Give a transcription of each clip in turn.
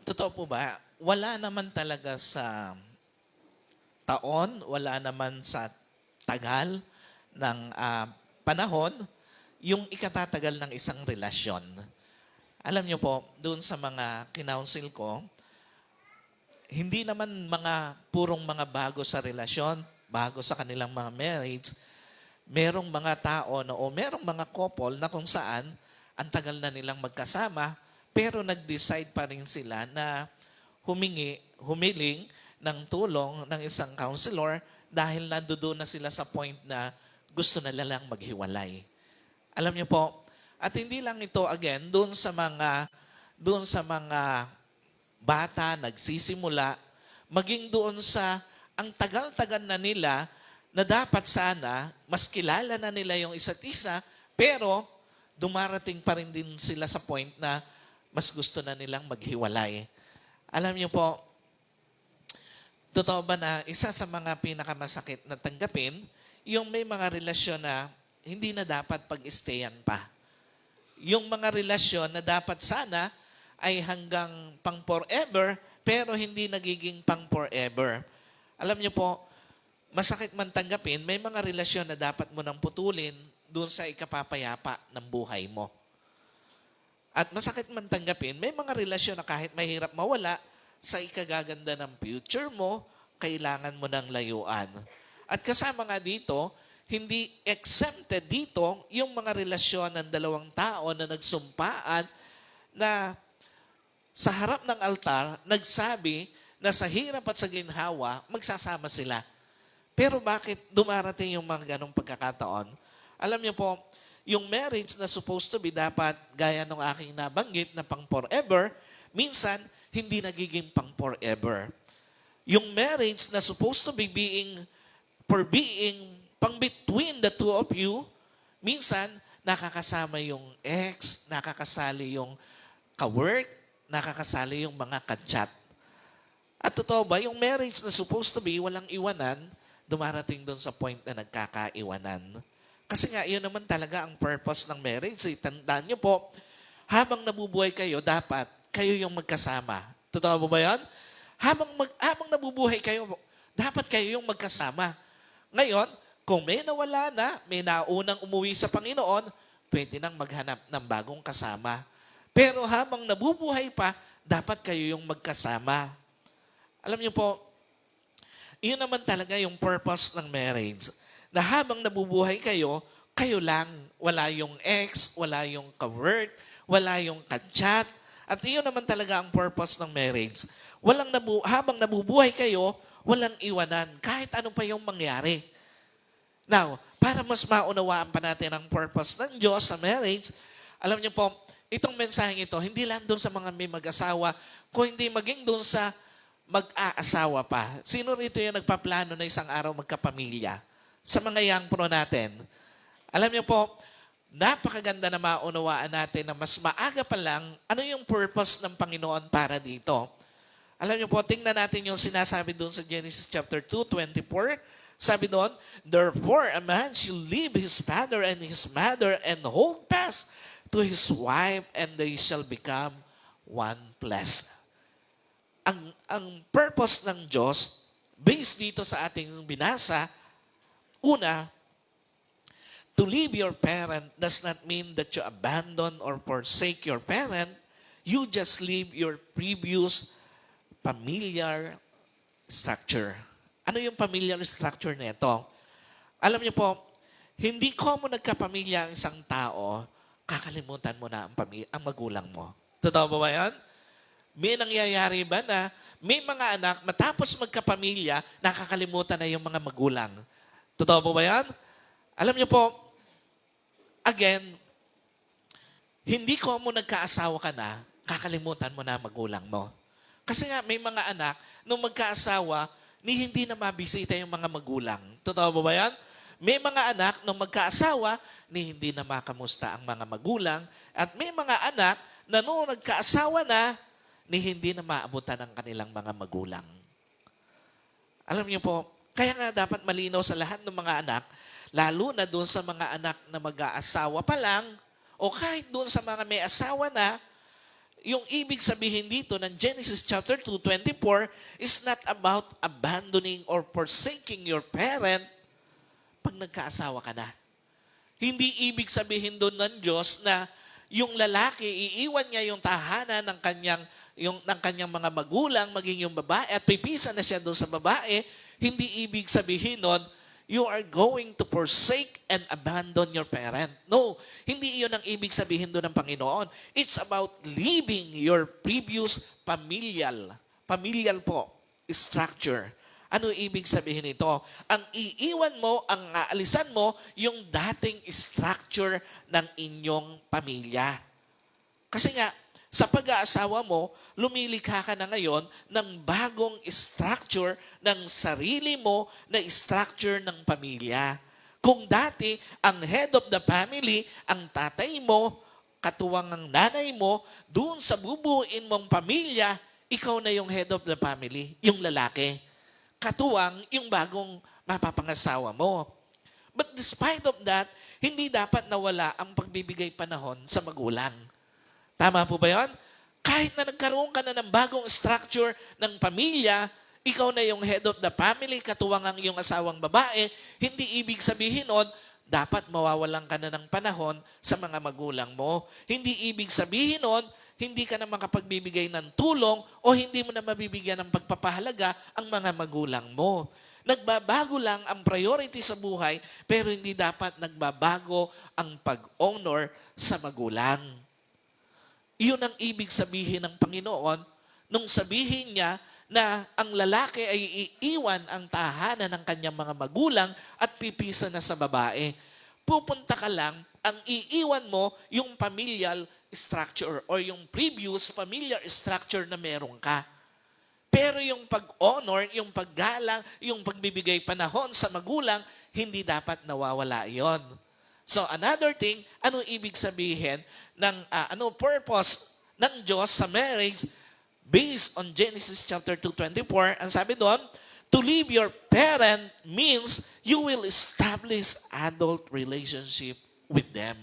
Totoo po ba? Wala naman talaga sa taon, wala naman sa tagal ng panahon yung ikatatagal ng isang relasyon. Alam niyo po, doon sa mga kinounsel ko, hindi naman mga purong mga bago sa relasyon, bago sa kanilang mga marriage, merong mga tao na, o merong mga couple na kung saan ang tagal na nilang magkasama, pero nag-decide pa rin sila na humiling ng tulong ng isang counselor dahil nandoon na sila sa point na gusto na lang maghiwalay. Alam niyo po, at hindi lang ito again doon sa mga bata nagsisimula, maging doon sa ang tagal-tagal na nila na dapat sana mas kilala na nila yung isa't isa, pero dumarating pa rin din sila sa point na mas gusto na nilang maghiwalay. Alam niyo po, totoo ba na isa sa mga pinakamasakit na tanggapin, yung may mga relasyon na hindi na dapat pag-stayan pa. Yung mga relasyon na dapat sana ay hanggang pang forever, pero hindi nagiging pang forever. Alam niyo po, masakit man tanggapin, may mga relasyon na dapat mo nang putulin doon sa ikapapayapa ng buhay mo. At masakit man tanggapin, may mga relasyon na kahit mahirap mawala, sa ikagaganda ng future mo, kailangan mo ng layuan. At kasama nga dito, hindi exempted dito yung mga relasyon ng dalawang tao na nagsumpaan na sa harap ng altar, nagsabi na sa hirap at sa ginhawa, magsasama sila. Pero bakit dumarating yung mga ganong pagkakataon? Alam niyo po, yung marriage na supposed to be dapat, gaya ng aking nabanggit na pang forever, minsan, hindi nagiging pang forever. Yung marriage na supposed to be being pang between the two of you, minsan, nakakasama yung ex, nakakasali yung ka-work, nakakasali yung mga ka-chat. At totoo ba, yung marriage na supposed to be walang iwanan, dumarating doon sa point na nagkakaiwanan. Kasi nga, yun naman talaga ang purpose ng marriage. Tandaan nyo po, habang nabubuhay kayo, dapat kayo yung magkasama. Totoo ba yan? Habang nabubuhay kayo, dapat kayo yung magkasama. Ngayon, kung may nawala na, may naunang umuwi sa Panginoon, pwede nang maghanap ng bagong kasama. Pero habang nabubuhay pa, dapat kayo yung magkasama. Alam niyo po, yun naman talaga yung purpose ng marriage. Na habang nabubuhay kayo, kayo lang. Wala yung ex, wala yung ka-work, wala yung ka-chat. At yun naman talaga ang purpose ng marriage. Habang nabubuhay kayo, walang iwanan. Kahit ano pa yung mangyari. Now, para mas maunawaan pa natin ang purpose ng Diyos sa marriage, alam niyo po, itong mensaheng ito, hindi lang doon sa mga may mag-asawa, kung hindi maging doon sa mag-aasawa pa. Sino rito yung nagpaplano na isang araw magkapamilya? Sa mga young pro natin. Alam niyo po, napakaganda na maunawaan natin na mas maaga pa lang ano yung purpose ng Panginoon para dito. Alam niyo po, tingnan natin yung sinasabi doon sa Genesis chapter 2:24. Sabi doon, therefore a man shall leave his father and his mother and hold fast to his wife, and they shall become one flesh. Ang purpose ng Diyos, based dito sa ating binasa, una, to leave your parent does not mean that you abandon or forsake your parent. You just leave your previous familiar structure. Ano yung familiar structure nito? Alam niyo po, hindi common nagkapamilya ang isang tao, kakalimutan mo na ang magulang mo. Totoo ba yan? May nangyayari ba na may mga anak, matapos magkapamilya, nakakalimutan na yung mga magulang? Totoo ba yan? Alam niyo po, again, hindi common nagkaasawa ka na, kakalimutan mo na magulang mo. Kasi nga, may mga anak, nung magkaasawa, hindi na mabisita yung mga magulang. Totoo ba yan? May mga anak, nung magkaasawa, hindi na makamusta ang mga magulang. At may mga anak, na nung nagkaasawa na, hindi na maabutan ang kanilang mga magulang. Alam niyo po, kaya nga dapat malinaw sa lahat ng mga anak, lalo na doon sa mga anak na mag-aasawa pa lang, o kahit doon sa mga may asawa na, yung ibig sabihin dito ng Genesis chapter 2:24 is not about abandoning or forsaking your parent pag nagkaasawa ka na. Hindi ibig sabihin doon ng Diyos na yung lalaki, iiwan niya yung tahanan ng kanyang mga magulang, maging yung babae, at pipisa na siya doon sa babae. Hindi ibig sabihin nun, you are going to forsake and abandon your parent. No, hindi iyon ang ibig sabihin doon ng Panginoon. It's about leaving your previous familial po, structure. Ano ibig sabihin nito? Ang iiwan mo, ang aalisan mo, yung dating structure ng inyong pamilya. Kasi nga, sa pag-aasawa mo, lumilikha ka na ngayon ng bagong structure ng sarili mo na structure ng pamilya. Kung dati, ang head of the family, ang tatay mo, katuwang ng nanay mo, doon sa bubuin mong pamilya, ikaw na yung head of the family, yung lalaki. Katuwang yung bagong mapapangasawa mo. But despite of that, hindi dapat nawala ang pagbibigay panahon sa magulang. Tama po ba yun? Kahit na nagkaroon ka na ng bagong structure ng pamilya, ikaw na yung head of the family, katuwang ang iyong asawang babae, hindi ibig sabihin nun, dapat mawawalan ka na ng panahon sa mga magulang mo. Hindi ibig sabihin nun, hindi ka na makapagbibigay ng tulong o hindi mo na mabibigyan ng pagpapahalaga ang mga magulang mo. Nagbabago lang ang priority sa buhay, pero hindi dapat nagbabago ang pag-honor sa magulang. Iyon ang ibig sabihin ng Panginoon nung sabihin niya na ang lalaki ay iiwan ang tahanan ng kanyang mga magulang at pipisa na sa babae. Pupunta ka lang, ang iiwan mo yung familial structure or yung previous familiar structure na meron ka. Pero yung pag-honor, yung paggalang, yung pagbibigay panahon sa magulang, hindi dapat nawawala yon. So another thing, ano ibig sabihin ng purpose ng Diyos sa marriage based on Genesis chapter 2:24? Ang sabi doon, to leave your parent means you will establish adult relationship with them.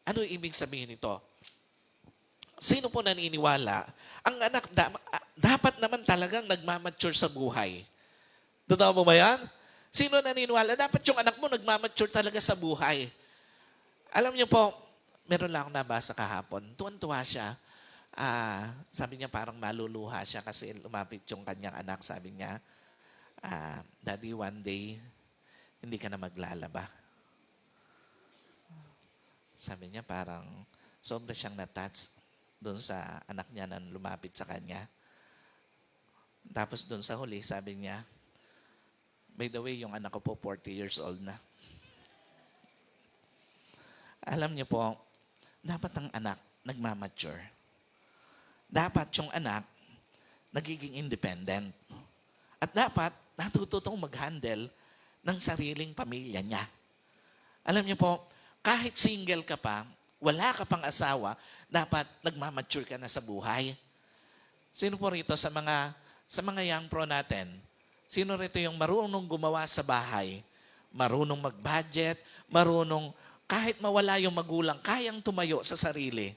Ano ibig sabihin nito? Sino po naniniwala? Ang anak dapat naman talagang nagmamature sa buhay. Totoo mo ba yan? Sino naniniwala? Dapat yung anak mo nagmamature talaga sa buhay. Alam niyo po, meron lang akong nabasa kahapon. Tuwan-tuwa siya. Sabi niya parang maluluha siya kasi lumapit yung kanyang anak. Sabi niya, Daddy, one day, hindi ka na maglalaba. Sabi niya parang sobra siyang na-touch doon sa anak niya na lumapit sa kanya. Tapos doon sa huli, sabi niya, by the way, yung anak ko po 40 years old na. Alam niyo po, dapat ang anak nagmamature. Dapat yung anak nagiging independent. At dapat natututong mag-handle ng sariling pamilya niya. Alam niyo po, kahit single ka pa, wala ka pang asawa, dapat nagmamature ka na sa buhay. Sino po rito sa mga young pro natin? Sino rito yung marunong gumawa sa bahay? Marunong mag-budget, marunong kahit mawala yung magulang, kayang tumayo sa sarili.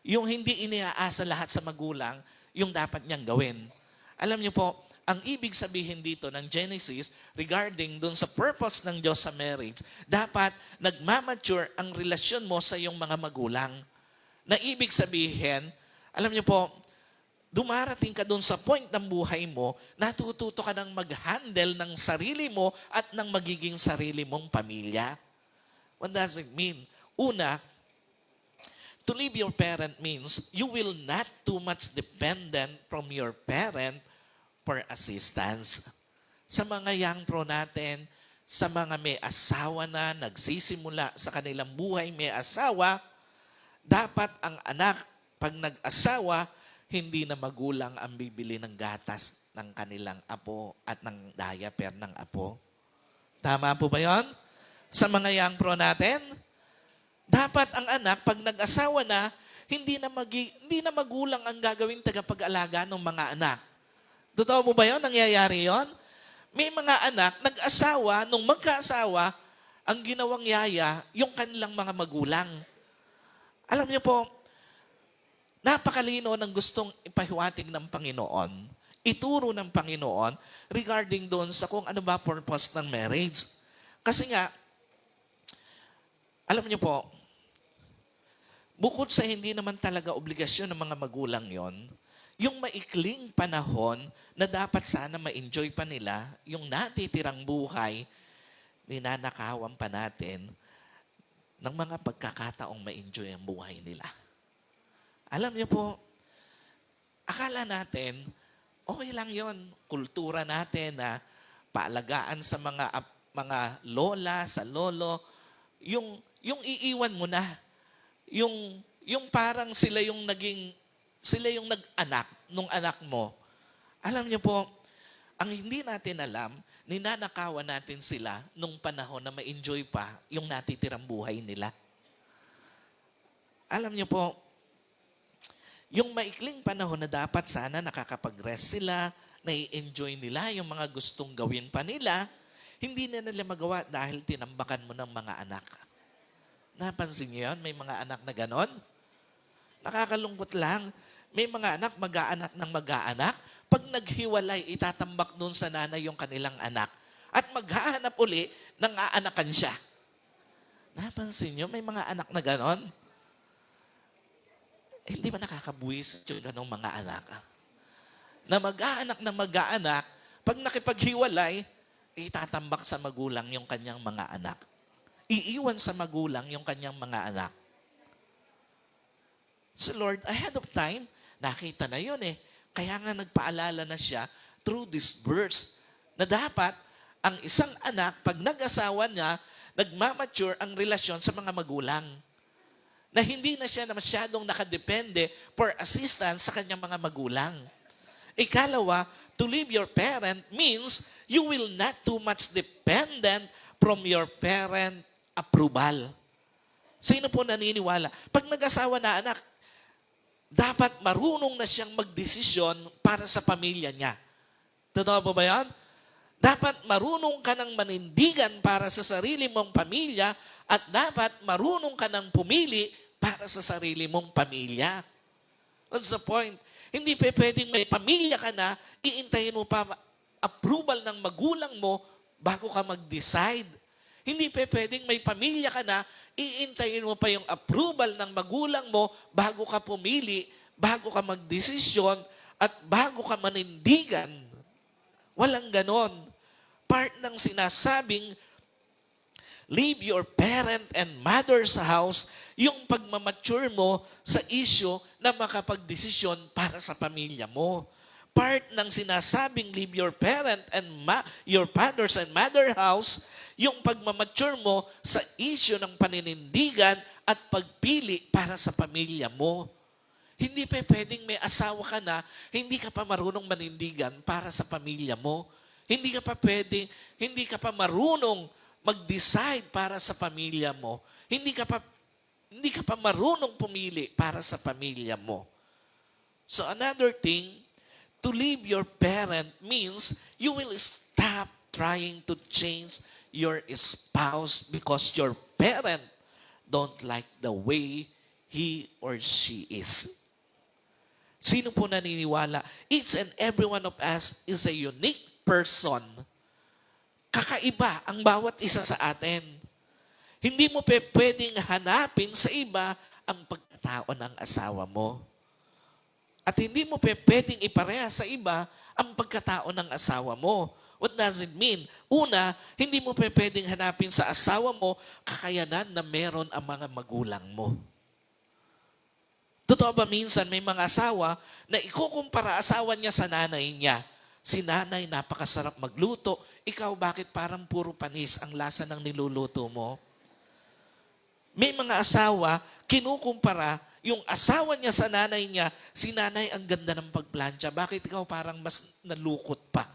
Yung hindi iniaasa lahat sa magulang, yung dapat niyang gawin. Alam niyo po, ang ibig sabihin dito ng Genesis regarding dun sa purpose ng Diyos sa marriage, dapat nagmamature ang relasyon mo sa iyong mga magulang. Na ibig sabihin, alam niyo po, dumarating ka dun sa point ng buhay mo, natututo ka ng mag-handle ng sarili mo at ng magiging sarili mong pamilya. What does it mean? Una, to leave your parent means you will not too much dependent from your parent for assistance. Sa mga young pro natin, sa mga may asawa na, nagsisimula sa kanilang buhay may asawa, dapat ang anak, pag nag-asawa, hindi na magulang ang bibili ng gatas ng kanilang apo at ng diaper ng apo. Tama po ba yun? Sa mga young pro natin, dapat ang anak, pag nag-asawa na, hindi na magulang ang gagawing tagapag-alaga ng mga anak. Totoo mo ba yun? Nangyayari yun? May mga anak, nag-asawa, nung magkaasawa, ang ginawang yaya, yung kanilang mga magulang. Alam niyo po, Napakalino ng gustong ipahiwatig ng Panginoon, ituro ng Panginoon regarding doon sa kung ano ba purpose ng marriage. Kasi nga, alam niyo po, bukod sa hindi naman talaga obligasyon ng mga magulang yon, yung maikling panahon na dapat sana ma-enjoy pa nila, yung natitirang buhay, ninanakawan pa natin ng mga pagkakataong ma-enjoy ang buhay nila. Alam niyo po, akala natin, okay lang yon, kultura natin na paalagaan sa mga lola, sa lolo, yung iiwan mo na, yung parang sila yung nag-anak nung anak mo. Alam niyo po, ang hindi natin alam, ninanakawan natin sila nung panahon na ma-enjoy pa yung natitirang buhay nila. Alam niyo po, yung maikling panahon na dapat sana nakakapag-rest sila, nai-enjoy nila yung mga gustong gawin pa nila, hindi na nila magawa dahil tinambakan mo ng mga anak. Napansin niyo yun? May mga anak na ganon? Nakakalungkot lang. May mga anak, mag-aanak ng mag-aanak. Pag naghiwalay, itatambak doon sa nanay yung kanilang anak. At maghahanap uli ng aanakan siya. Napansin niyo? May mga anak na ganon? Hindi ba nakakabuwis yung ganong mga anak? Na mag-aanak ng mag-aanak, pag nakipaghiwalay, itatambak sa magulang yung kanyang mga anak. Iiwan sa magulang yung kanyang mga anak. So Lord, ahead of time, nakita na yun eh. Kaya nga nagpaalala na siya through this verse na dapat ang isang anak, pag nag-asawa niya, nagmamature ang relasyon sa mga magulang. Na hindi na siya na masyadong nakadepende for assistance sa kanyang mga magulang. Ikalawa, to leave your parent means you will not too much dependent from your parent approval. Sino po naniniwala? Pag nag-asawa na anak, dapat marunong na siyang magdesisyon para sa pamilya niya. Totoo po ba yan? Dapat marunong ka ng manindigan para sa sarili mong pamilya at dapat marunong ka ng pumili para sa sarili mong pamilya. What's the point? Hindi pwedeng may pamilya ka na, iintayin mo pa approval ng magulang mo bago ka mag-decide. Hindi pwedeng may pamilya ka na, iintayin mo pa yung approval ng magulang mo bago ka pumili, bago ka magdesisyon, at bago ka manindigan. Walang ganon. Part ng sinasabing, leave your parent and mother's house, yung pagmamature mo sa issue na makapagdesisyon para sa pamilya mo. Part ng sinasabing leave your parent and your father's and mother house, yung pagmamature mo sa issue ng paninindigan at pagpili para sa pamilya mo. Hindi pa pwedeng may asawa ka na, hindi ka pa marunong manindigan para sa pamilya mo. Hindi ka pa marunong mag-decide para sa pamilya mo. Hindi ka pa marunong pumili para sa pamilya mo. So another thing, to leave your parent means you will stop trying to change your spouse because your parent don't like the way he or she is. Sino po naniniwala? Each and every one of us is a unique person. Kakaiba ang bawat isa sa atin. Hindi mo pwedeng hanapin sa iba ang pagkatao ng asawa mo. At hindi mo pwedeng ipareha sa iba ang pagkatao ng asawa mo. What does it mean? Una, hindi mo pwedeng hanapin sa asawa mo kakayanan na meron ang mga magulang mo. Totoo ba minsan may mga asawa na ikukumpara asawa niya sa nanay niya? Si nanay napakasarap magluto. Ikaw bakit parang puro panis ang lasa ng niluluto mo? May mga asawa, kinukumpara yung asawa niya sa nanay niya, si nanay ang ganda ng pagplantsa. Bakit ikaw parang mas nalukot pa?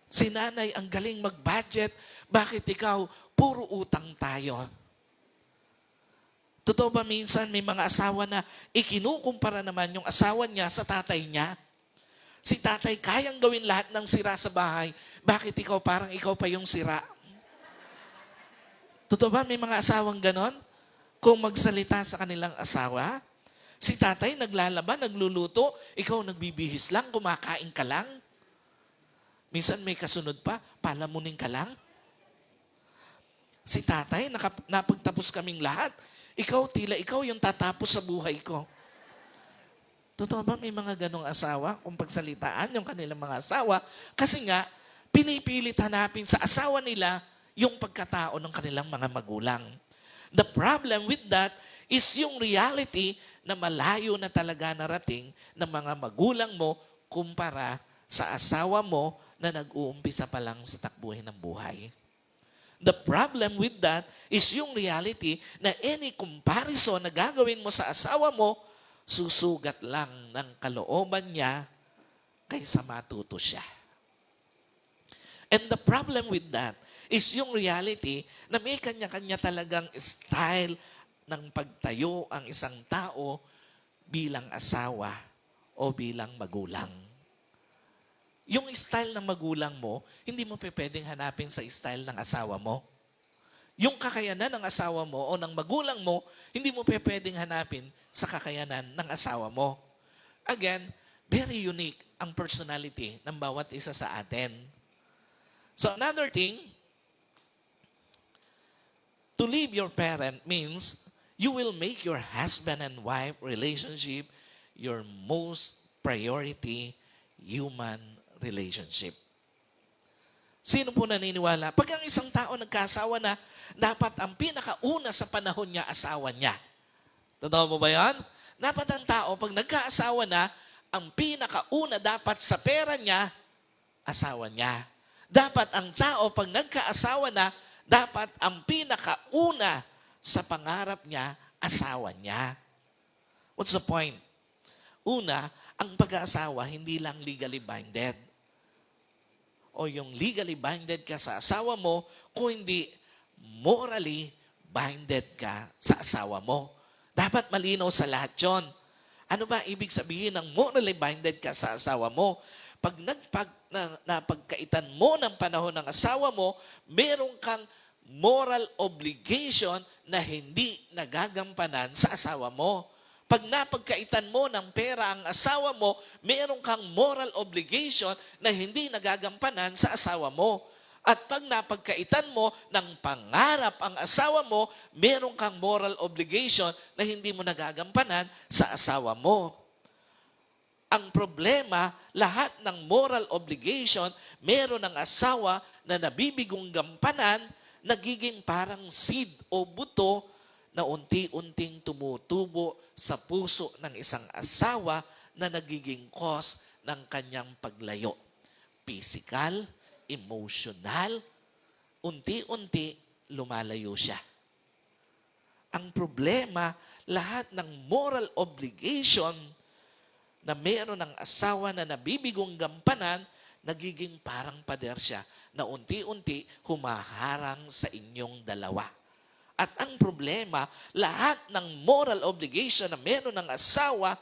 Si nanay ang galing mag-budget. Bakit ikaw puro utang tayo? Totoo ba minsan may mga asawa na ikinukumpara naman yung asawa niya sa tatay niya? Si tatay kayang gawin lahat ng sira sa bahay. Bakit ikaw parang ikaw pa yung sira? Totoo ba may mga asawang ganon? kung magsalita sa kanilang asawa? Si tatay naglalaba, nagluluto, ikaw nagbibihis lang, kumakain ka lang. Minsan may kasunod pa, palamunin ka lang. Si tatay, napagtapos kaming lahat. Ikaw yung tatapos sa buhay ko. Totoo ba may mga ganong asawa kung pagsalitaan yung kanilang mga asawa? Kasi nga, pinipilit hanapin sa asawa nila yung pagkatao ng kanilang mga magulang. The problem with that is yung reality na malayo na talaga narating ng mga magulang mo kumpara sa asawa mo na nag-uumpisa pa lang sa takbuhin ng buhay. The problem with that is yung reality na any comparison na gagawin mo sa asawa mo, susugat lang ng kalooban niya kaysa matuto siya. And the problem with that is yung reality na may kanya-kanya talagang style ng pagtayo ang isang tao bilang asawa o bilang magulang. Yung style ng magulang mo, hindi mo pwedeng hanapin sa style ng asawa mo. Yung kakayanan ng asawa mo o ng magulang mo, hindi mo pwedeng hanapin sa kakayanan ng asawa mo. Again, very unique ang personality ng bawat isa sa atin. So another thing, to leave your parent means you will make your husband and wife relationship your most priority human relationship. Sino po naniniwala? Pag ang isang tao nagkasawa na, dapat ang pinakauna sa panahon niya, asawa niya. Totoo mo ba yan? Dapat ang tao, pag nagkaasawa na, ang pinakauna dapat sa pera niya, asawa niya. Dapat ang tao, pag nagkaasawa na, dapat ang pinakauna sa pangarap niya, asawa niya. What's the point? Una, ang pag-aasawa, hindi lang legally binded. O yung legally binded ka sa asawa mo, kung hindi morally binded ka sa asawa mo. Dapat malinaw sa lahat yun. Ano ba ibig sabihin ng morally binded ka sa asawa mo? Pag napagkaitan mo ng panahon ng asawa mo, meron kang moral obligation na hindi nagagampanan sa asawa mo. Pag napagkaitan mo ng pera ang asawa mo, meron kang moral obligation na hindi nagagampanan sa asawa mo. At pag napagkaitan mo ng pangarap ang asawa mo, meron kang moral obligation na hindi mo nagagampanan sa asawa mo. Ang problema, lahat ng moral obligation, meron ng asawa na nabibigong gampanan, nagiging parang seed o buto na unti-unting tumutubo sa puso ng isang asawa na nagiging cause ng kanyang paglayo. Physical, emotional, unti-unti lumalayo siya. Ang problema, lahat ng moral obligation na meron ng asawa na nabibigong gampanan, nagiging parang pader siya na unti-unti humaharang sa inyong dalawa. At ang problema, lahat ng moral obligation na meron ng asawa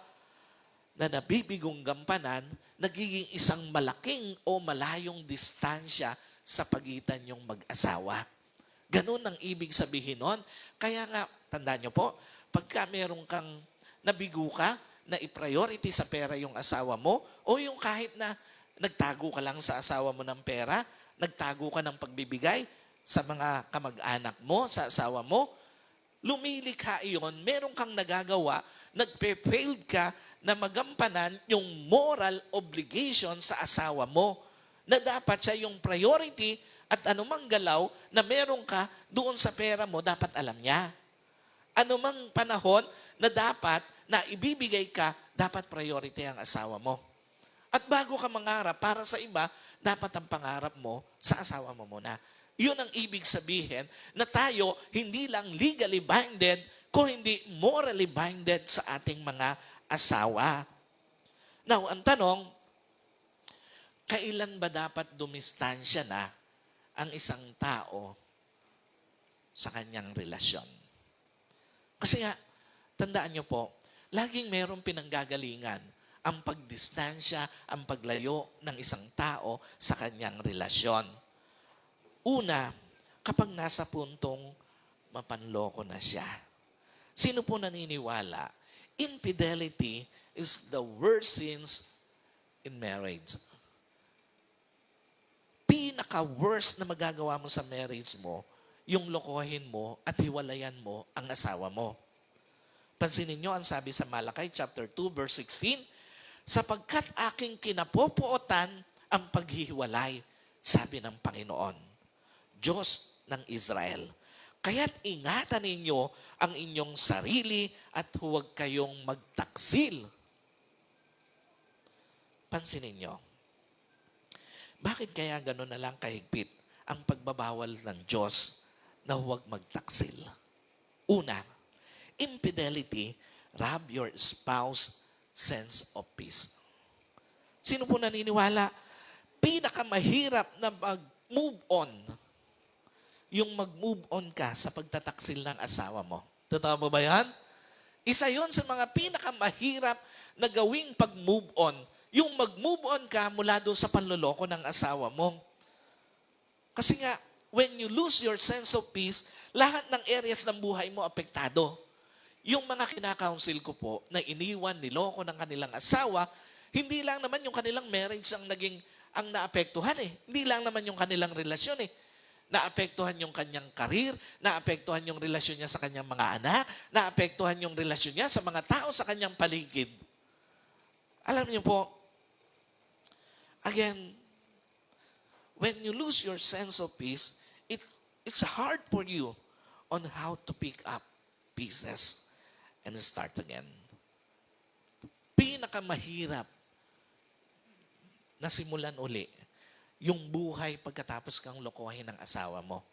na nabibigong gampanan, nagiging isang malaking o malayong distansya sa pagitan yung mag-asawa. Ganun ang ibig sabihin nun. Kaya nga, tandaan nyo po, pagka meron kang nabigo ka, na i-priority sa pera yung asawa mo, o yung kahit na nagtago ka lang sa asawa mo ng pera, nagtago ka ng pagbibigay sa mga kamag-anak mo, sa asawa mo, lumilikha iyon, meron kang nagagawa, nagpe-failed ka na magampanan yung moral obligation sa asawa mo na dapat siya yung priority at anumang galaw na meron ka doon sa pera mo, dapat alam niya. Anumang panahon na dapat na ibibigay ka, dapat priority ang asawa mo. At bago ka mangarap para sa iba, dapat ang pangarap mo sa asawa mo muna. Yun ang ibig sabihin na tayo hindi lang legally binded, kung hindi morally binded sa ating mga asawa. Now, ang tanong, kailan ba dapat dumistansya na ang isang tao sa kanyang relasyon? Kasi nga, tandaan nyo po, laging mayroong pinanggagalingan ang pagdistansya, ang paglayo ng isang tao sa kanyang relasyon. Una, kapag nasa puntong mapanloko na siya. Sino po naniniwala? Infidelity is the worst sins in marriage. Pinaka-worst na magagawa mo sa marriage mo, yung lokohin mo at hiwalayan mo ang asawa mo. Pansinin nyo ang sabi sa Malakay chapter 2 verse 16, sapagkat aking kinapopuotan ang paghihiwalay, sabi ng Panginoon, Diyos ng Israel. Kaya't ingatan ninyo ang inyong sarili at huwag kayong magtaksil. Pansinin nyo, bakit kaya gano'n na lang kahigpit ang pagbabawal ng Diyos na huwag magtaksil? Una, infidelity rob your spouse sense of peace. Sino po naniniwala? Pinakamahirap na mag-move on, yung mag-move on ka sa pagtataksil ng asawa mo. Totoo mo ba yan? Isa yon sa mga pinakamahirap na gawing pag-move on, yung mag-move on ka mula doon sa panloloko ng asawa mo. Kasi nga, when you lose your sense of peace, lahat ng areas ng buhay mo apektado. Yung mga kinakounsel ko po na iniwan, niloko ng kanilang asawa, hindi lang naman yung kanilang marriage ang naapektuhan eh. Hindi lang naman yung kanilang relasyon eh. Naapektuhan yung kanyang karir, naapektuhan yung relasyon niya sa kanyang mga anak, naapektuhan yung relasyon niya sa mga tao sa kanyang paligid. Alam niyo po, again, when you lose your sense of peace, it's hard for you on how to pick up pieces and start again. Pinakamahirap na simulan uli yung buhay pagkatapos kang lokohin ng asawa mo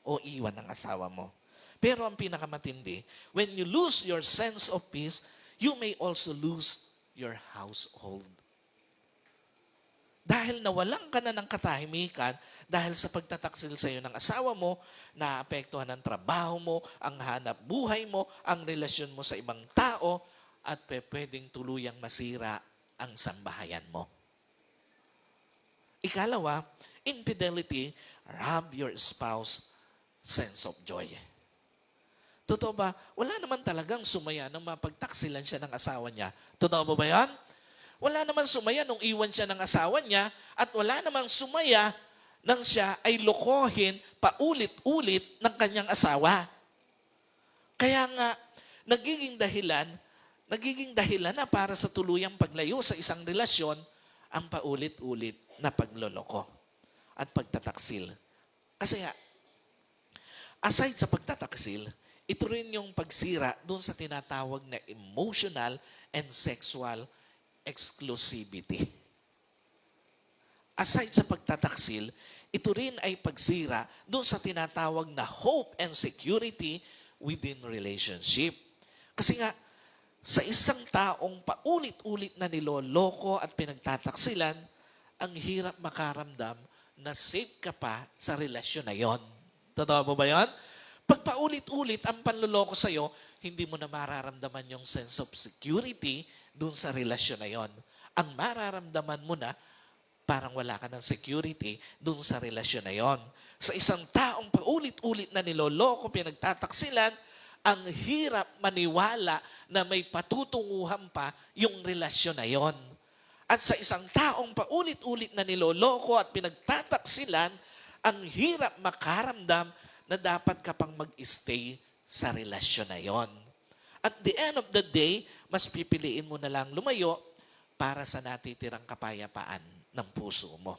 o iwan ng asawa mo. Pero ang pinakamatindi, when you lose your sense of peace, you may also lose your household. Dahil nawalan ka na ng katahimikan, dahil sa pagtataksil sa iyo ng asawa mo, naapektuhan ang trabaho mo, ang hanap buhay mo, ang relasyon mo sa ibang tao, at pwedeng tuluyang masira ang sambahayan mo. Ikalawa, infidelity rob your spouse sense of joy. Totoo ba? Wala naman talagang sumaya nang mapagtaksilan siya ng asawa niya. Totoo ba yan? Wala naman sumaya nung iwan siya ng asawa niya at wala namang sumaya nang siya ay lokohin paulit-ulit ng kanyang asawa. Kaya nga, nagiging dahilan na para sa tuluyang paglayo sa isang relasyon ang paulit-ulit na pagloloko at pagtataksil. Kasi nga, aside sa pagtataksil, ito rin yung pagsira doon sa tinatawag na emotional and sexual exclusivity. Aside sa pagtataksil, ito rin ay pagsira doon sa tinatawag na hope and security within relationship. Kasi nga, sa isang taong paulit-ulit na niloloko at pinagtataksilan, ang hirap makaramdam na safe ka pa sa relasyon na yon. Totoo mo ba yan? Pag paulit-ulit ang panloloko sa'yo, hindi mo na mararamdaman yung sense of security dun sa relasyon na yon. Ang mararamdaman mo na, parang wala ka ng security dun sa relasyon na yon. Sa isang taong paulit-ulit na niloloko, pinagtataksilan, ang hirap maniwala na may patutunguhan pa yung relasyon na yon. At sa isang taong paulit-ulit na niloloko at pinagtataksilan, ang hirap makaramdam na dapat ka pang mag-stay sa relasyon na yon. At the end of the day, mas pipiliin mo na lang lumayo para sa natitirang kapayapaan ng puso mo.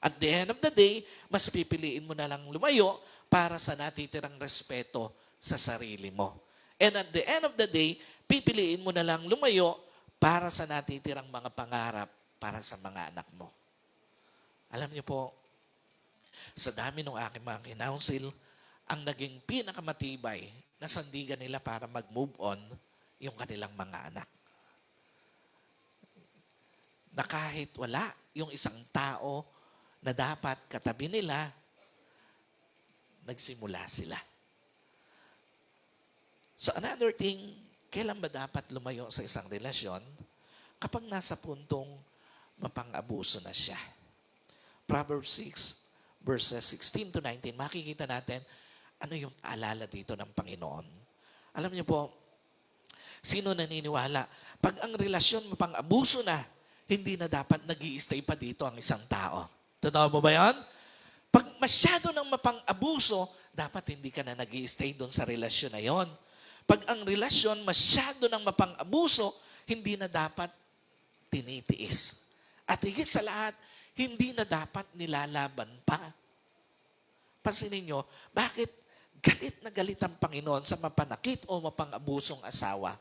At the end of the day, mas pipiliin mo na lang lumayo para sa natitirang respeto sa sarili mo. And at the end of the day, pipiliin mo na lang lumayo para sa natitirang mga pangarap para sa mga anak mo. Alam niyo po, sa dami ng aking mga kinounsel, ang naging pinakamatibay na sandigan nila para mag-move on, yung kanilang mga anak. Na kahit wala yung isang tao na dapat katabi nila, nagsimula sila. So another thing, kailan ba dapat lumayo sa isang relasyon? Kapag nasa puntong mapang-abuso na siya. Proverbs 6, verses 16 to 19, makikita natin ano yung alala dito ng Panginoon. Alam niyo po, Sino naniniwala? Pag ang relasyon mapang-abuso na, hindi na dapat nag-i-stay pa dito ang isang tao. Totoo mo ba yan? Pag masyado ng mapang-abuso, dapat hindi ka na nag-i-stay doon sa relasyon na yon. Pag ang relasyon masyado ng mapang-abuso, hindi na dapat tinitiis. At higit sa lahat, hindi na dapat nilalaban pa. Pansinin nyo, bakit galit na galit ang Panginoon sa mapanakit o mapang-abusong asawa?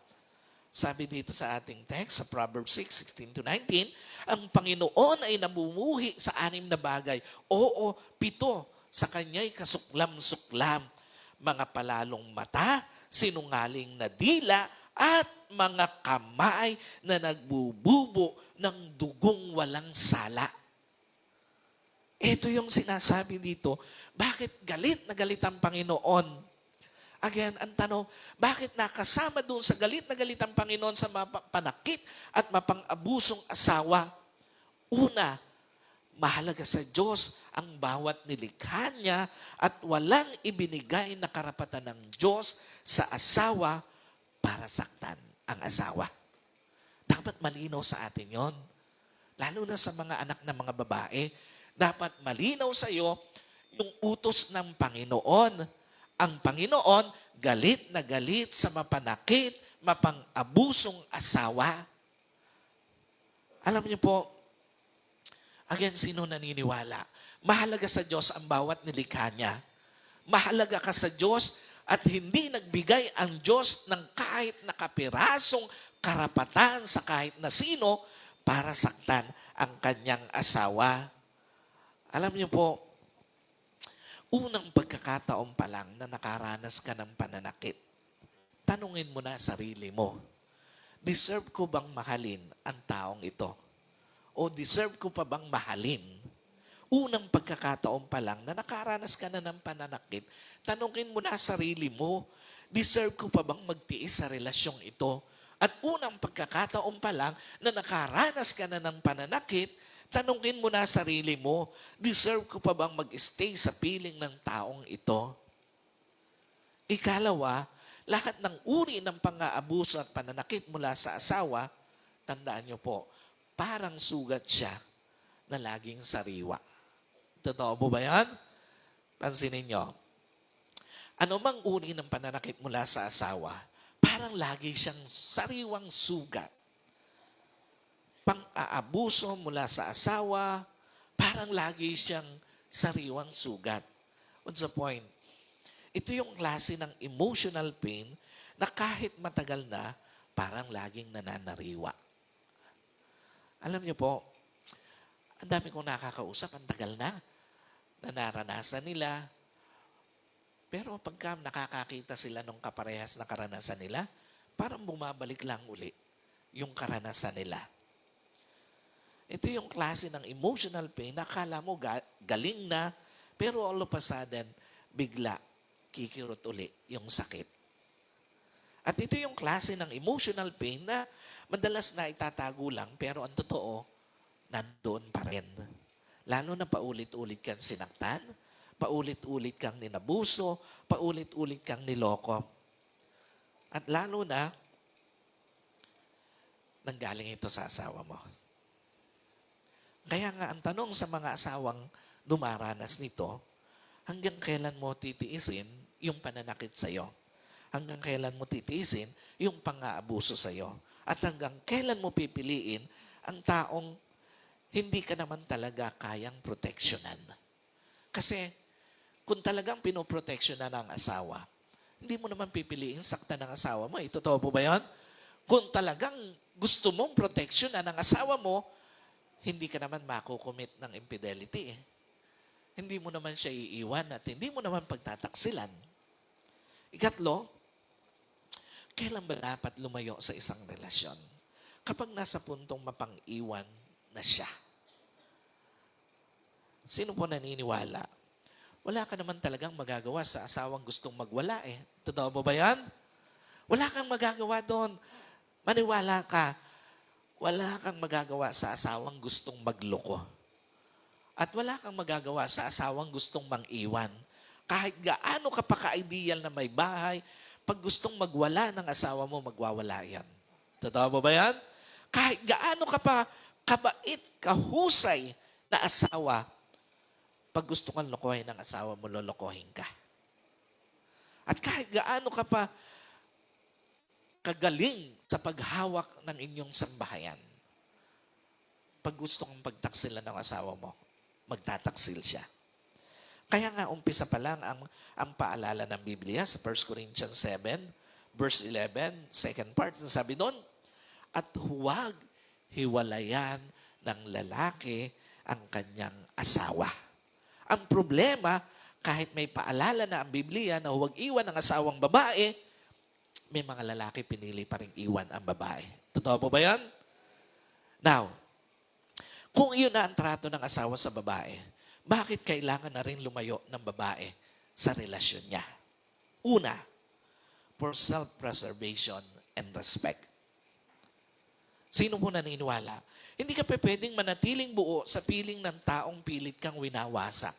Sabi dito sa ating text, sa Proverbs 6:16-19, ang Panginoon ay namumuhi sa 6 na bagay. Oo, 7 sa kanya'y kasuklam-suklam. Mga palalong mata, sinungaling na dila, at mga kamay na nagbububo ng dugong walang sala. Ito yung sinasabi dito, bakit galit na galit ang Panginoon? Again, ang tanong, bakit nakasama doon sa galit na galit ang Panginoon sa mapanakit at mapang-abusong asawa? Una, mahalaga sa Diyos ang bawat nilikha niya at walang ibinigay na karapatan ng Diyos sa asawa para saktan ang asawa. Dapat malinaw sa atin yon. Lalo na sa mga anak ng mga babae, dapat malinaw sa iyo yung utos ng Panginoon. Ang Panginoon, galit na galit sa mapanakit, mapang-abusong asawa. Alam niyo po, again, sino naniniwala? Mahalaga sa Diyos ang bawat nilikha niya. Mahalaga ka sa Diyos at hindi nagbigay ang Diyos ng kahit na kapirasong karapatan sa kahit na sino para saktan ang kanyang asawa. Alam niyo po, unang pagkakataon pa lang na nakaranas ka ng pananakit, tanungin mo na sarili mo, deserve ko bang mahalin ang taong ito? O deserve ko pa bang mahalin? Unang pagkakataon pa lang na nakaranas ka na ng pananakit, tanungin mo na sarili mo, deserve ko pa bang magtiis sa relasyong ito? At unang pagkakataon pa lang na nakaranas ka na ng pananakit, tanungin mo na sarili mo, deserve ko pa bang mag-stay sa piling ng taong ito? Ikalawa, lahat ng uri ng pang-aabuso at pananakit mula sa asawa, tandaan niyo po, parang sugat siya na laging sariwa. Totoo mo ba yan? Pansinin niyo. Ano mang uri ng pananakit mula sa asawa, parang lagi siyang sariwang sugat. Pang-aabuso mula sa asawa, parang lagi siyang sariwang sugat. What's the point? Ito yung klase ng emotional pain na kahit matagal na, parang laging nananariwa. Alam niyo po, ang dami kong nakakausap, ang tagal na naranasan nila. Pero pagka nakakakita sila ng kaparehas na karanasan nila, parang bumabalik lang uli yung karanasan nila. Ito yung klase ng emotional pain na akala mo galing na, pero all of a sudden, bigla, kikirot uli yung sakit. At ito yung klase ng emotional pain na madalas na itatago lang, pero ang totoo, nandoon pa rin. Lalo na paulit-ulit kang sinaktan, paulit-ulit kang ninabuso, paulit-ulit kang niloko. At lalo na, nanggaling ito sa asawa mo. Kaya nga ang tanong sa mga asawang dumaranas nito, hanggang kailan mo titiisin yung pananakit sa'yo? Hanggang kailan mo titiisin yung pang-aabuso sa'yo? At hanggang kailan mo pipiliin ang taong hindi ka naman talaga kayang proteksyonan? Kasi kung talagang pinoproteksyonan ng asawa, hindi mo naman pipiliin saktan ng asawa mo. Totoo po ba yan? Kung talagang gusto mong proteksyonan ng asawa mo, hindi ka naman makukumit ng infidelity. Hindi mo naman siya iiwan at hindi mo naman pagtataksilan. Ikatlo, kailan ba dapat lumayo sa isang relasyon? Kapag nasa puntong mapang-iwan na siya. Sino po naniniwala? Wala ka naman talagang magagawa sa asawang gustong magwala eh. Totoo mo ba yan? Wala kang magagawa doon. Maniwala ka. Wala kang magagawa sa asawang gustong magloko. At wala kang magagawa sa asawang gustong mang-iwan. Kahit gaano ka pa ka-ideal na may bahay, pag gustong magwala ng asawa mo, magwawala yan. Totoo mo ba yan? Kahit gaano ka pa kabait, kahusay na asawa, pag gusto kang lokohin ng asawa mo, lolokohin ka. At kahit gaano ka pa kagaling sa paghawak ng inyong sambahayan, pag gusto kang pagtaksilan ng asawa mo, magtataksil siya. Kaya nga, umpisa pa lang ang paalala ng Biblia sa 1 Corinthians 7, verse 11, second part, sabi doon, at huwag hiwalayan ng lalaki ang kanyang asawa. Ang problema, kahit may paalala na ang Biblia na huwag iwan ang asawang babae, may mga lalaki pinili pa rin iwan ang babae. Totoo po ba yan? Now, kung iyon na ang trato ng asawa sa babae, bakit kailangan na rin lumayo ng babae sa relasyon niya? Una, for self-preservation and respect. Sino po naniniwala? Hindi ka pwedeng manatiling buo sa piling ng taong pilit kang winawasak.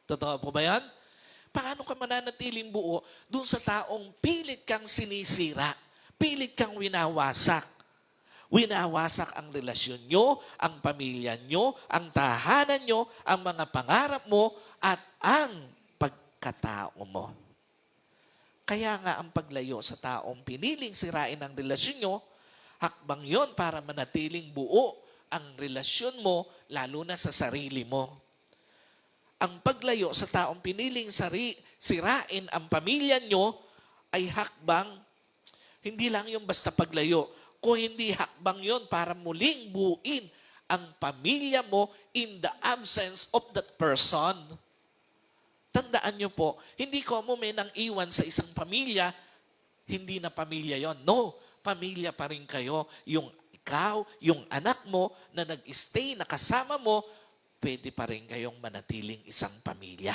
Totoo po ba yan? Paano ka mananatiling buo dun sa taong pilit kang sinisira, pilit kang winawasak? Winawasak ang relasyon nyo, ang pamilya nyo, ang tahanan nyo, ang mga pangarap mo, at ang pagkatao mo. Kaya nga ang paglayo sa taong piniling sirain ang relasyon nyo, hakbang yon para manatiling buo ang relasyon mo, lalo na sa sarili mo. Ang paglayo sa taong piniling sirain ang pamilya nyo ay hakbang, hindi lang yung basta paglayo, kung hindi hakbang yon para muling buuin ang pamilya mo in the absence of that person. Tandaan nyo po, hindi ko mo may nang iwan sa isang pamilya, hindi na pamilya yon. No, pamilya pa rin kayo. Yung ikaw, yung anak mo na nag-stay, na kasama mo, pwede pa rin kayong manatiling isang pamilya.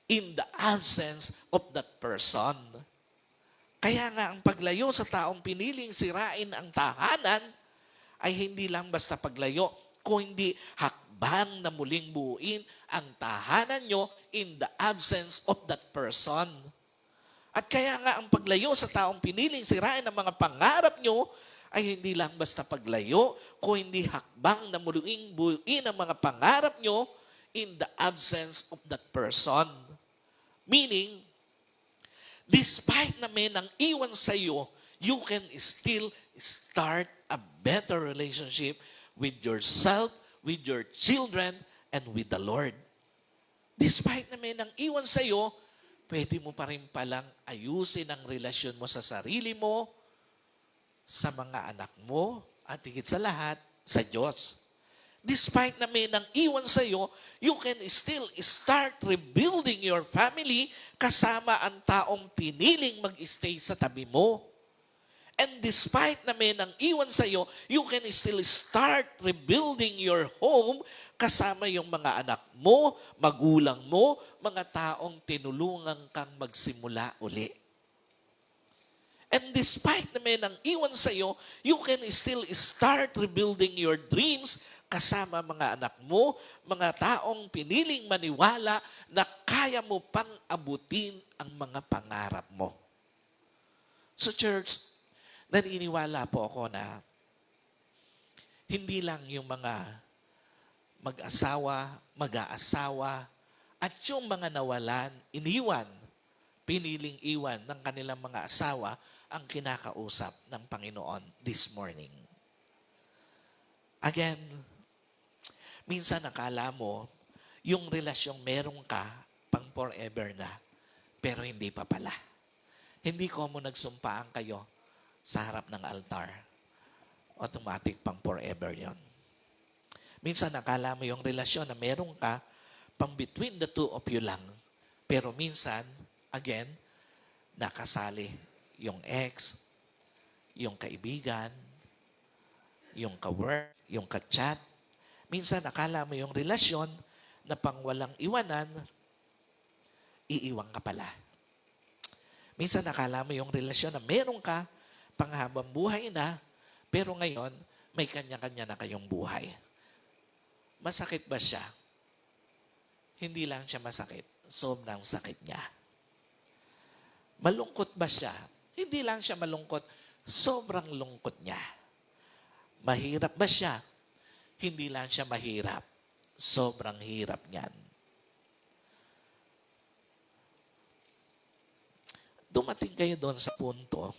In the absence of that person. Kaya nga ang paglayo sa taong piniling sirain ang tahanan ay hindi lang basta paglayo, kung hindi hakbang na muling buuin ang tahanan nyo in the absence of that person. At kaya nga ang paglayo sa taong piniling sirain ang mga pangarap nyo ay hindi lang basta paglayo, kung hindi hakbang na muling buuin ang mga pangarap nyo in the absence of that person. Meaning, despite na may nang iwan sa iyo, you can still start a better relationship with yourself, with your children, and with the Lord. Despite na may nang iwan sa iyo, pwede mo pa rin palang ayusin ang relasyon mo sa sarili mo, sa mga anak mo, at higit sa lahat, sa Diyos. Despite na may nang iwan sa iyo, you can still start rebuilding your family kasama ang taong piniling mag-stay sa tabi mo. And despite na may nang iwan sa iyo, you can still start rebuilding your home kasama yung mga anak mo, magulang mo, mga taong tinulungan kang magsimula uli. And despite na may nang iwan sa iyo, you can still start rebuilding your dreams kasama mga anak mo, mga taong piniling maniwala na kaya mo pang abutin ang mga pangarap mo. So church, naniniwala po ako na hindi lang yung mga mag-asawa, mag-aasawa, at yung mga nawalan, iniwan, piniling iwan ng kanilang mga asawa ang kinakausap ng Panginoon this morning. Again, minsan akala mo, yung relasyong meron ka, pang forever na, pero hindi pa pala. Hindi ko mo nagsumpaan kayo sa harap ng altar. Automatic pang forever yon. Minsan akala mo yung relasyon na meron ka, pang between the two of you lang. Pero minsan, again, nakasali yung ex, yung kaibigan, yung ka-work, yung ka-chat. Minsan, akala mo yung relasyon na pang walang iwanan, iiwan ka pala. Minsan, akala mo yung relasyon na meron ka, panghabang buhay na, pero ngayon, may kanya-kanya na kayong buhay. Masakit ba siya? Hindi lang siya masakit. Sobrang sakit niya. Malungkot ba siya? Hindi lang siya malungkot, sobrang lungkot niya. Mahirap ba siya? Hindi lang siya mahirap, sobrang hirap niyan. Dumating kayo doon sa punto,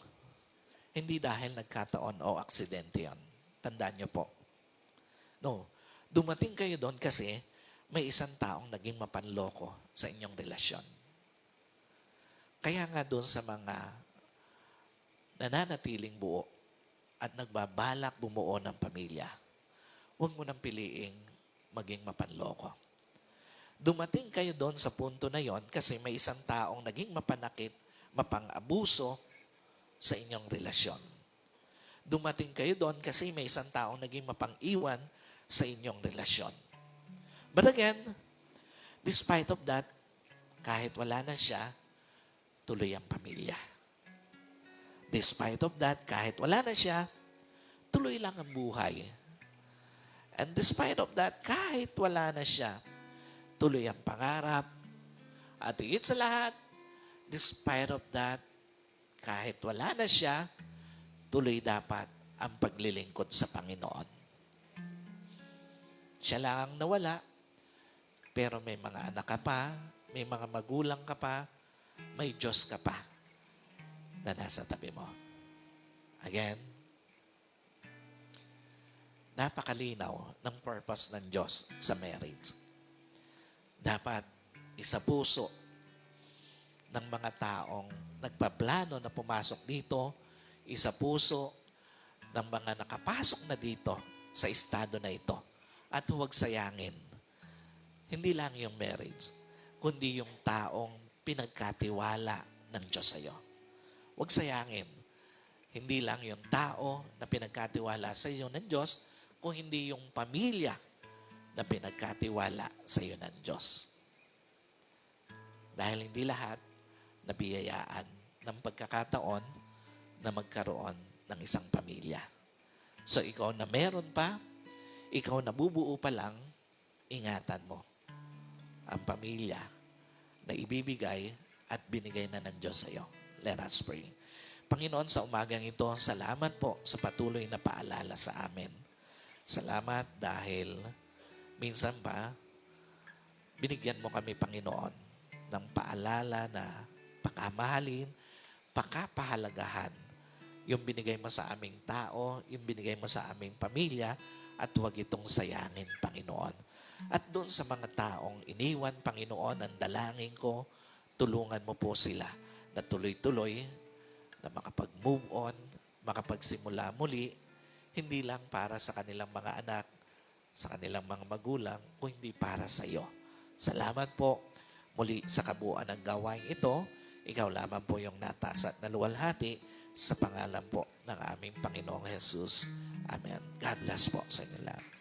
hindi dahil nagkataon o aksidente yon. Tandaan niyo po. No, dumating kayo doon kasi may isang taong naging mapanloko sa inyong relasyon. Kaya nga doon sa mga nananatiling buo at nagbabalak bumuo ng pamilya, huwag mo nang piliing maging mapanloko. Dumating kayo doon sa punto na yon kasi may isang taong naging mapanakit, mapang-abuso sa inyong relasyon. Dumating kayo doon kasi may isang taong naging mapang-iwan sa inyong relasyon. But again, despite of that, kahit wala na siya, tuloy ang pamilya. Despite of that, kahit wala na siya, tuloy lang ang buhay. And despite of that, kahit wala na siya, tuloy ang pangarap. At higit sa lahat, despite of that, kahit wala na siya, tuloy dapat ang paglilingkod sa Panginoon. Siya lang ang nawala, pero may mga anak ka pa, may mga magulang ka pa, may Diyos ka pa na nasa tabi mo. Again, napakalinaw ng purpose ng Diyos sa marriage. Dapat isa puso ng mga taong nagpaplano na pumasok dito, isa puso ng mga nakapasok na dito sa estado na ito. At huwag sayangin, hindi lang yung marriage, kundi yung taong pinagkatiwala ng Diyos sa iyo. Huwag sayangin, hindi lang yung tao na pinagkatiwala sa iyo ng Diyos, kung hindi yung pamilya na pinagkatiwala sa iyo ng Diyos. Dahil hindi lahat nabiyayaan ng pagkakataon na magkaroon ng isang pamilya. So ikaw na meron pa, ikaw na bubuo pa lang, ingatan mo ang pamilya na ibibigay at binigay na ng Diyos sa iyo. Let us pray. Panginoon, sa umagang ito, salamat po sa patuloy na paalala sa amin. Salamat dahil minsan pa, binigyan mo kami, Panginoon, ng paalala na pakamahalin, pakapahalagahan yung binigay mo sa aming tao, yung binigay mo sa aming pamilya, at huwag itong sayangin, Panginoon. At doon sa mga taong iniwan, Panginoon, ang dalangin ko, tulungan mo po sila na tuloy-tuloy, na makapag-move on, makapagsimula muli, hindi lang para sa kanilang mga anak, sa kanilang mga magulang, kung hindi para sa iyo. Salamat po muli sa kabuuan ng gawain ito. Ikaw lamang po yung nataas at naluwalhati sa pangalan po ng aming Panginoong Jesus. Amen. God bless po sa inyo lahat.